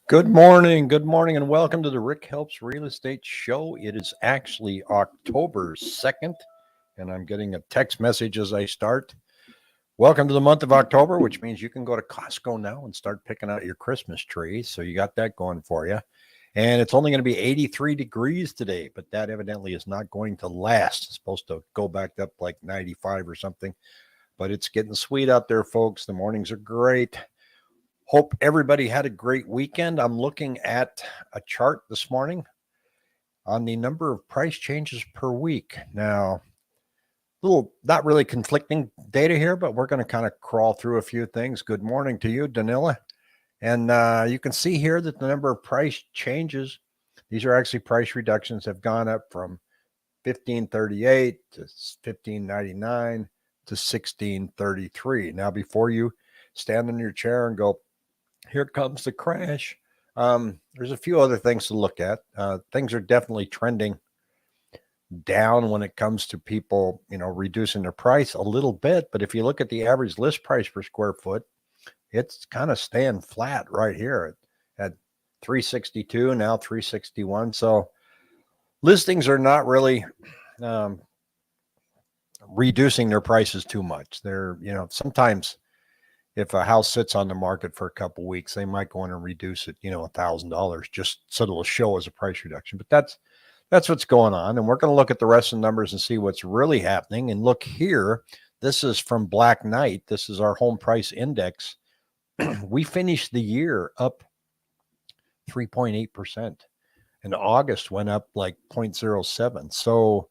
Good morning, and welcome to the Rick Helps Real Estate Show. It is actually October 2nd, and I'm getting a text message as I start. Welcome to the month of October, which means you can go to Costco now and start picking out your Christmas tree. So you got that going for you. And it's only going to be 83 degrees today, but that evidently is not going to last. It's supposed to go back up like 95 or something, but it's getting sweet out there, folks. The mornings are great. Hope everybody had a great weekend. I'm looking at a chart this morning on the number of price changes per week. Now, little not really conflicting data here, but we're going to kind of crawl through a few things. Good morning to you, Danila. And you can see here that the number of price changes, these are actually price reductions, have gone up from 1538 to 1599 to 1633. Now, before you stand in your chair and go, here comes the crash. There's a few other things to look at. Things are definitely trending down when it comes to people, reducing their price a little bit. But if you look at the average list price per square foot, it's kind of staying flat right here at 362, now 361. So listings are not really reducing their prices too much. They're, sometimes if a house sits on the market for a couple of weeks, they might go in and reduce it, $1,000 just so it'll show as a price reduction. But that's what's going on. And we're going to look at the rest of the numbers and see what's really happening. And look here, this is from Black Knight. This is our home price index. We finished the year up 3.8%. And August went up like 0.07. So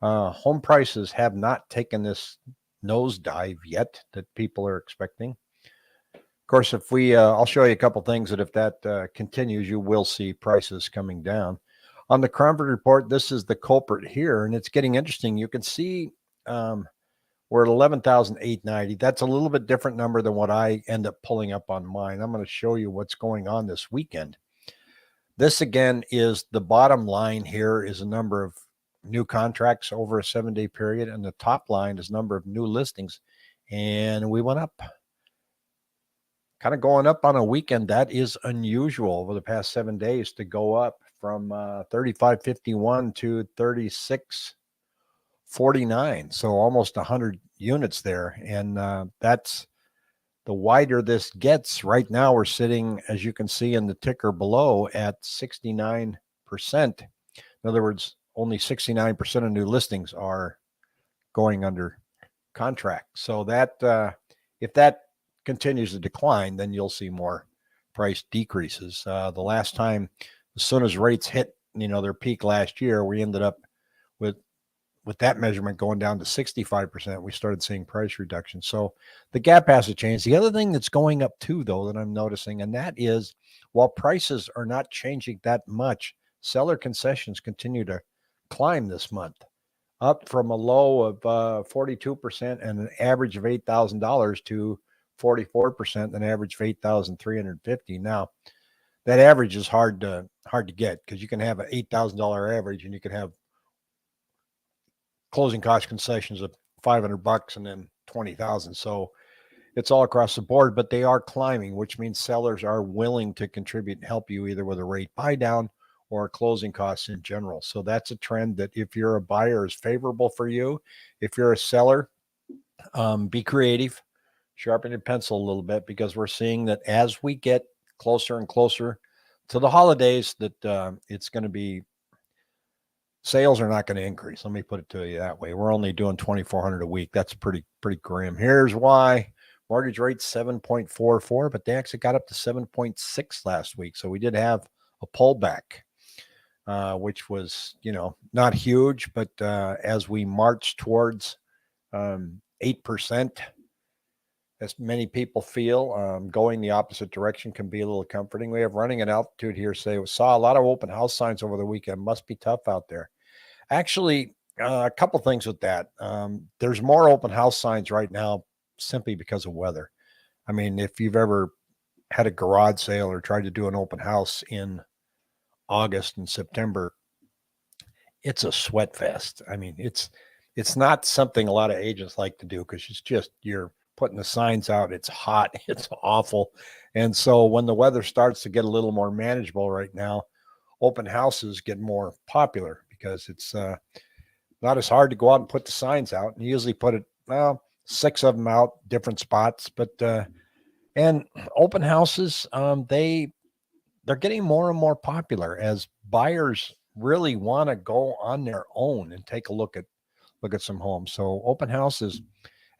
home prices have not taken this nosedive yet that people are expecting. Of course, if we, I'll show you a couple things that if that continues, you will see prices coming down. On the Cromford report, this is the culprit here, and it's getting interesting. You can see we're at 11,890. That's a little bit different number than what I end up pulling up on mine. I'm going to show you what's going on this weekend. This, again, is the bottom line here is a number of new contracts over a 7-day period, and the top line is number of new listings, and we went up. Kind of going up on a weekend. That is unusual over the past 7 days to go up from 3551 to 3649. So almost 100 units there. And that's the wider this gets. Right now, we're sitting, as you can see in the ticker below, at 69%. In other words, only 69% of new listings are going under contract. So that if that continues to decline, then you'll see more price decreases. The last time, as soon as rates hit, their peak last year, we ended up with that measurement going down to 65%. We started seeing price reductions. So the gap has to change. The other thing that's going up too, though, that I'm noticing, and that is while prices are not changing that much, seller concessions continue to climb this month, up from a low of 42% and an average of $8,000 to 44%, an average of $8,350. Now, that average is hard to get because you can have an $8,000 average and you can have closing cost concessions of $500 and then $20,000. So it's all across the board, but they are climbing, which means sellers are willing to contribute and help you either with a rate buy down or closing costs in general. So that's a trend that if you're a buyer is favorable for you. If you're a seller, be creative. Sharpen your pencil a little bit because we're seeing that as we get closer and closer to the holidays that it's going to be, sales are not going to increase. Let me put it to you that way. We're only doing 2,400 a week. That's pretty grim. Here's why. Mortgage rate's 7.44, but they actually got up to 7.6 last week. So we did have a pullback, which was, not huge, but as we march towards 8%, as many people feel, going the opposite direction can be a little comforting. We have running at altitude here say, we saw a lot of open house signs over the weekend. Must be tough out there. Actually, a couple things with that. There's more open house signs right now simply because of weather. I mean, if you've ever had a garage sale or tried to do an open house in August and September, it's a sweat fest. I mean, it's not something a lot of agents like to do because it's just you're putting the signs out. It's hot. It's awful. And so when the weather starts to get a little more manageable right now, open houses get more popular because it's not as hard to go out and put the signs out. And you usually put it, well, 6 of them out, different spots. But and open houses, they're getting more and more popular as buyers really want to go on their own and take a look at some homes. So open houses,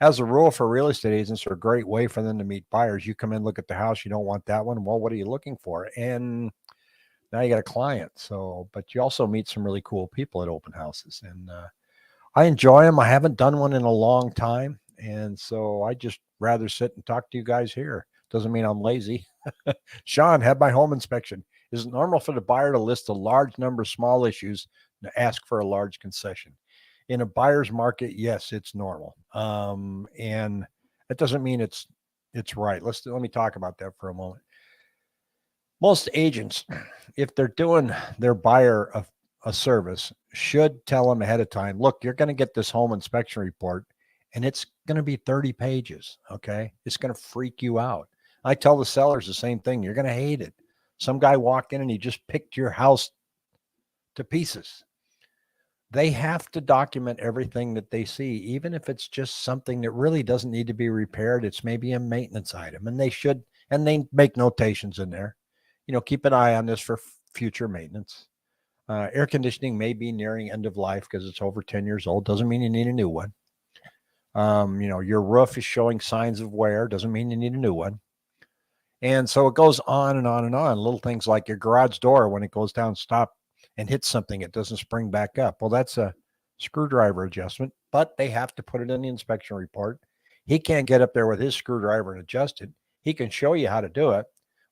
as a rule, for real estate agents, are a great way for them to meet buyers. You come in, look at the house, you don't want that one. Well, what are you looking for? And now you got a client. So, but you also meet some really cool people at open houses, and I enjoy them. I haven't done one in a long time, and so I just rather sit and talk to you guys here. Doesn't mean I'm lazy. Sean, had my home inspection. Is it normal for the buyer to list a large number of small issues and ask for a large concession? In a buyer's market, yes, it's normal. And that doesn't mean it's right. Let me talk about that for a moment. Most agents, if they're doing their buyer a service, should tell them ahead of time, look, you're going to get this home inspection report and it's going to be 30 pages. Okay. It's going to freak you out. I tell the sellers the same thing. You're going to hate it. Some guy walked in and he just picked your house to pieces. They have to document everything that they see, even if it's just something that really doesn't need to be repaired. It's maybe a maintenance item, and they make notations in there. Keep an eye on this for future maintenance. Air conditioning may be nearing end of life because it's over 10 years old. Doesn't mean you need a new one. Your roof is showing signs of wear. Doesn't mean you need a new one. And so it goes on and on and on. Little things like your garage door, when it goes down, stop and hits something, it doesn't spring back up. Well, that's a screwdriver adjustment, but they have to put it in the inspection report. He can't get up there with his screwdriver and adjust it. He can show you how to do it.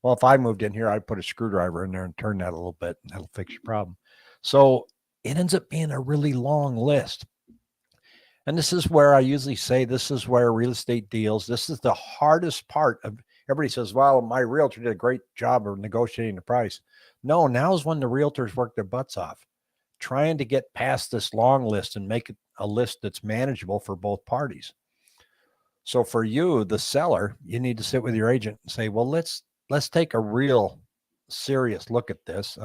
Well, if I moved in here, I'd put a screwdriver in there and turn that a little bit, and that'll fix your problem. So it ends up being a really long list. And this is where I usually say, this is where real estate deals. This is the hardest part of. Everybody says, well, my realtor did a great job of negotiating the price. No, now's when the realtors work their butts off, trying to get past this long list and make it a list that's manageable for both parties. So for you, the seller, you need to sit with your agent and say, well, let's take a real serious look at this.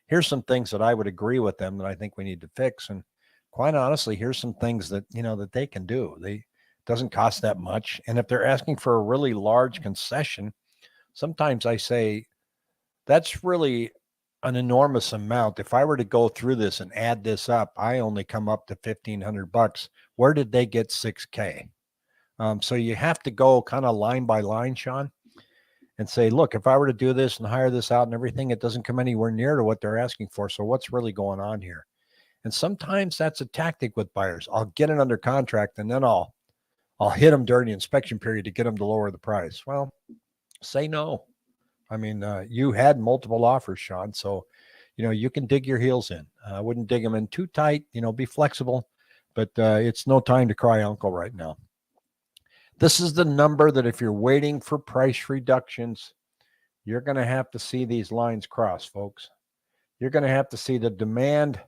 Here's some things that I would agree with them that I think we need to fix. And quite honestly, here's some things that, that they can do. Doesn't cost that much. And if they're asking for a really large concession, sometimes I say, that's really an enormous amount. If I were to go through this and add this up, I only come up to $1,500. Where did they get $6,000? So you have to go kind of line by line, Sean, and say, look, if I were to do this and hire this out and everything, it doesn't come anywhere near to what they're asking for. So what's really going on here? And sometimes that's a tactic with buyers. I'll get it under contract and then I'll hit them during the inspection period to get them to lower the price. Well, say no. I mean, you had multiple offers, Sean. So, you can dig your heels in. I wouldn't dig them in too tight, be flexible, but it's no time to cry uncle right now. This is the number that if you're waiting for price reductions, you're going to have to see these lines cross, folks. You're going to have to see the demand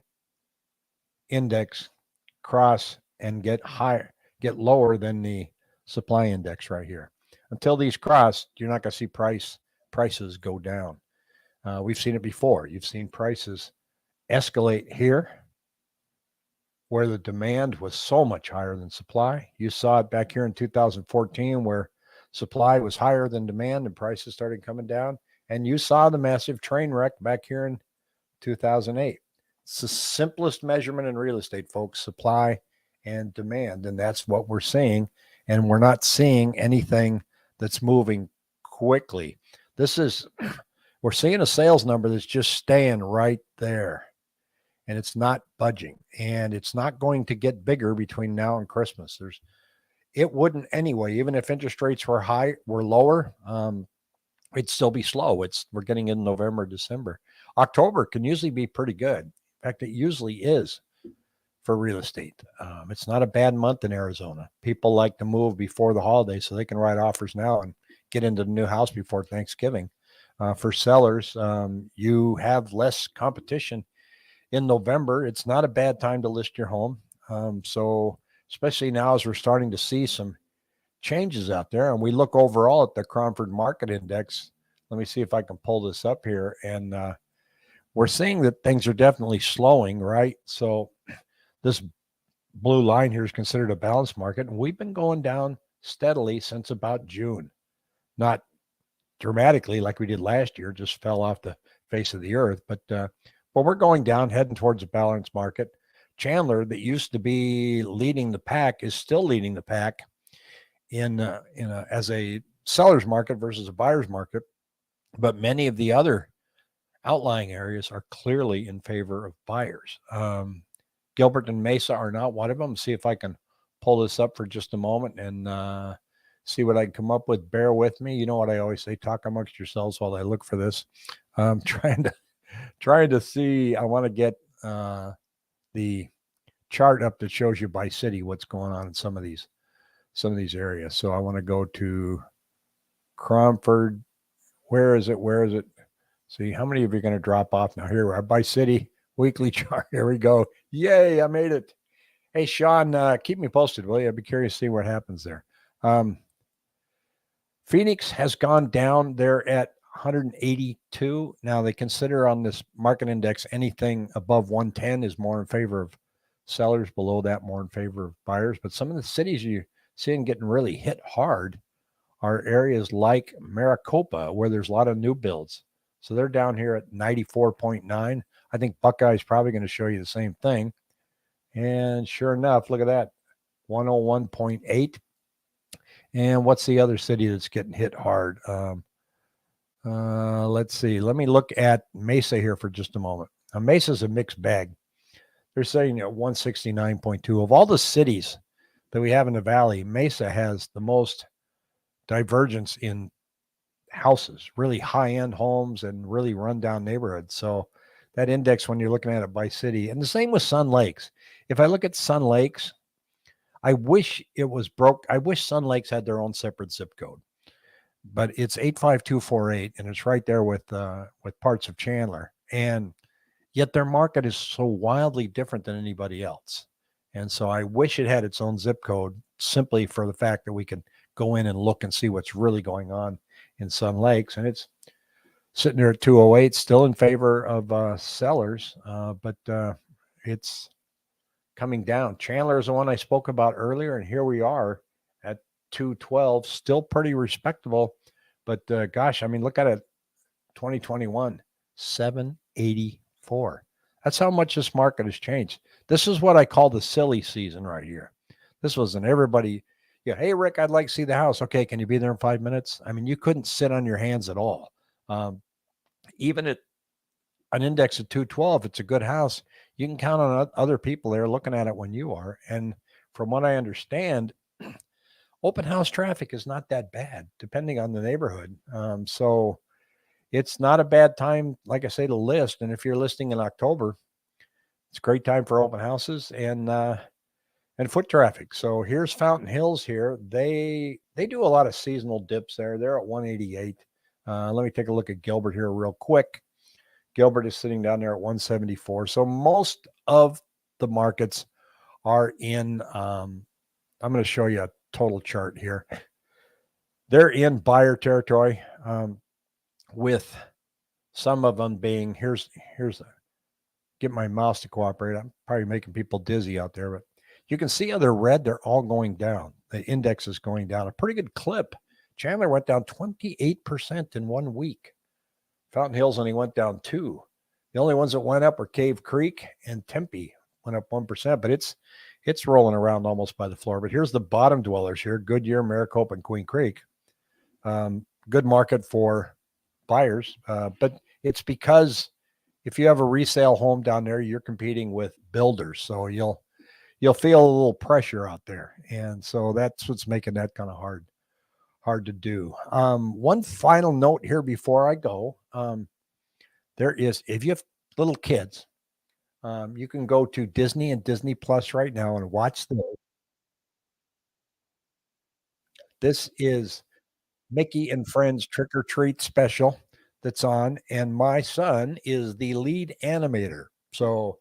index cross and get lower than the supply index right here. Until these cross, you're not going to see prices go down. We've seen it before. You've seen prices escalate here where the demand was so much higher than supply. You saw it back here in 2014 where supply was higher than demand and prices started coming down. And you saw the massive train wreck back here in 2008. It's the simplest measurement in real estate, folks, supply and demand. And that's what we're seeing. And we're not seeing anything that's moving quickly. We're seeing a sales number that's just staying right there. And it's not budging. And it's not going to get bigger between now and Christmas. It wouldn't anyway. Even if interest rates were lower, it'd still be slow. We're getting in November, December. October can usually be pretty good. In fact, it usually is for real estate. It's not a bad month in Arizona. People like to move before the holidays so they can write offers now and get into the new house before Thanksgiving. For sellers, you have less competition in November. It's not a bad time to list your home. So especially now as we're starting to see some changes out there, and we look overall at the Cromford Market Index. Let me see if I can pull this up here, and we're seeing that things are definitely slowing, right? So this blue line here is considered a balanced market, and we've been going down steadily since about June. Not dramatically like we did last year, just fell off the face of the earth, but we're going down, heading towards a balanced market. Chandler, that used to be leading the pack, is still leading the pack as a seller's market versus a buyer's market, but many of the other outlying areas are clearly in favor of buyers. Gilbert and Mesa are not one of them. See if I can pull this up for just a moment and see what I can come up with. Bear with me. You know what I always say, talk amongst yourselves while I look for this. I'm trying to see. I want to get the chart up that shows you by city what's going on in some of these areas. So I want to go to Cromford. Where is it? See, how many of you are going to drop off now? Here we are, by city weekly chart. Here we go. Yay, I made it. Hey, Sean, keep me posted, will you? I'd be curious to see what happens there. Phoenix has gone down. They're at 182. Now, they consider on this market index anything above 110 is more in favor of sellers, below that more in favor of buyers. But some of the cities you see getting really hit hard are areas like Maricopa, where there's a lot of new builds. So they're down here at 94.9. I think Buckeye's probably going to show you the same thing. And sure enough, look at that, 101.8. And what's the other city that's getting hit hard? Let's see. Let me look at Mesa here for just a moment. Now, Mesa's a mixed bag. They're saying 169.2. Of all the cities that we have in the valley, Mesa has the most divergence in houses, really high-end homes and really run-down neighborhoods. So that index, when you're looking at it by city, and the same with Sun Lakes. If I look at Sun Lakes, I wish it was broke. I wish Sun Lakes had their own separate zip code, but it's 85248, and it's right there with parts of Chandler. And yet their market is so wildly different than anybody else. And so I wish it had its own zip code, simply for the fact that we can go in and look and see what's really going on in Sun Lakes. And it's sitting there at 208, still in favor of sellers, but it's coming down. Chandler is the one I spoke about earlier, and here we are at 212, still pretty respectable. But gosh, I mean, look at it, 2021, 784. That's how much this market has changed. This is what I call the silly season right here. This wasn't everybody. Yeah, hey, Rick, I'd like to see the house. Okay, can you be there in 5 minutes? I mean, you couldn't sit on your hands at all. Even at an index of 212, it's a good house. You can count on other people there looking at it when you are. And from what I understand, open house traffic is not that bad, depending on the neighborhood. So it's not a bad time, like I say, to list. And if you're listing in October, it's a great time for open houses and foot traffic. So here's Fountain Hills here. They do a lot of seasonal dips there. They're at 188. Let me take a look at Gilbert here real quick. Gilbert is sitting down there at 174. So most of the markets are in, I'm going to show you a total chart here. They're in buyer territory, with some of them being, here's get my mouse to cooperate. I'm probably making people dizzy out there, but you can see how they're red. They're all going down. The index is going down a pretty good clip. Chandler went down 28% in 1 week. Fountain Hills only went down 2%. The only ones that went up were Cave Creek and Tempe, went up 1%, but it's rolling around almost by the floor. But here's the bottom dwellers here: Goodyear, Maricopa, and Queen Creek. Good market for buyers, but it's because if you have a resale home down there, you're competing with builders, so you'll feel a little pressure out there, and so that's what's making that kind of hard to do. One final note here before I go. There is, if you have little kids, you can go to Disney and Disney Plus right now and watch this is Mickey and Friends Trick or Treat special that's on, and my son is the lead animator. So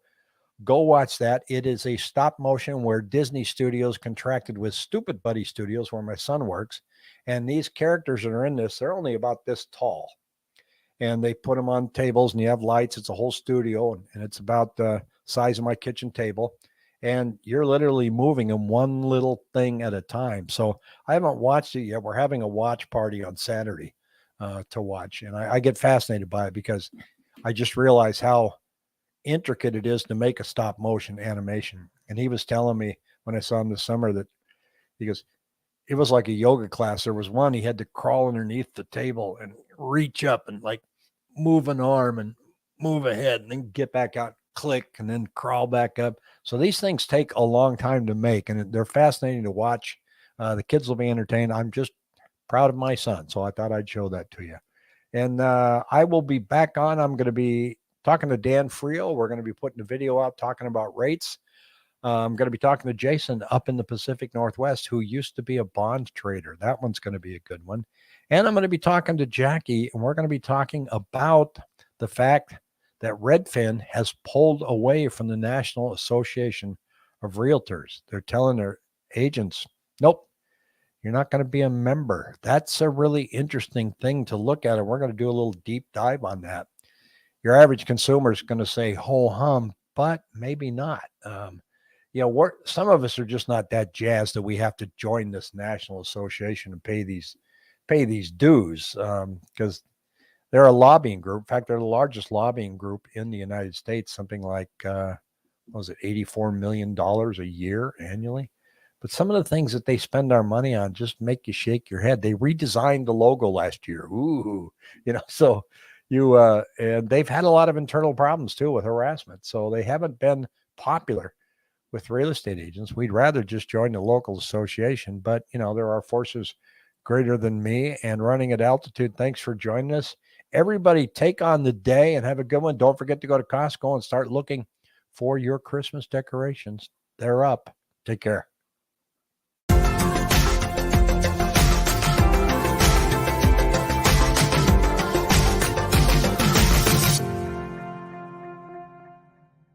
Go watch that. It is a stop motion where Disney Studios contracted with Stupid Buddy Studios, where my son works. And these characters that are in this, they're only about this tall. And they put them on tables, and you have lights. It's a whole studio, and it's about the size of my kitchen table. And you're literally moving them one little thing at a time. So I haven't watched it yet. We're having a watch party on Saturday to watch. And I get fascinated by it because I just realize how intricate it is to make a stop motion animation. And he was telling me when I saw him this summer that he goes, it was like a yoga class. There was one, he had to crawl underneath the table and reach up and like move an arm and move ahead and then get back out, click, and then crawl back up. So these things take a long time to make, and they're fascinating to watch. The kids will be entertained. I'm just proud of my son. So I thought I'd show that to you. And I will be back on. I'm going to be talking to Dan Friel. We're going to be putting a video out talking about rates. I'm going to be talking to Jason up in the Pacific Northwest, who used to be a bond trader. That one's going to be a good one. And I'm going to be talking to Jackie, and we're going to be talking about the fact that Redfin has pulled away from the National Association of Realtors. They're telling their agents, nope, you're not going to be a member. That's a really interesting thing to look at, and we're going to do a little deep dive on that. Your average consumer is going to say, ho hum, but maybe not. Some of us are just not that jazzed that we have to join this national association and pay these dues because they're a lobbying group. In fact, they're the largest lobbying group in the United States, something like, $84 million a year annually. But some of the things that they spend our money on just make you shake your head. They redesigned the logo last year. Ooh, so and they've had a lot of internal problems too with harassment. So they haven't been popular with real estate agents. We'd rather just join the local association, but there are forces greater than me and running at altitude. Thanks for joining us. Everybody take on the day and have a good one. Don't forget to go to Costco and start looking for your Christmas decorations. They're up. Take care.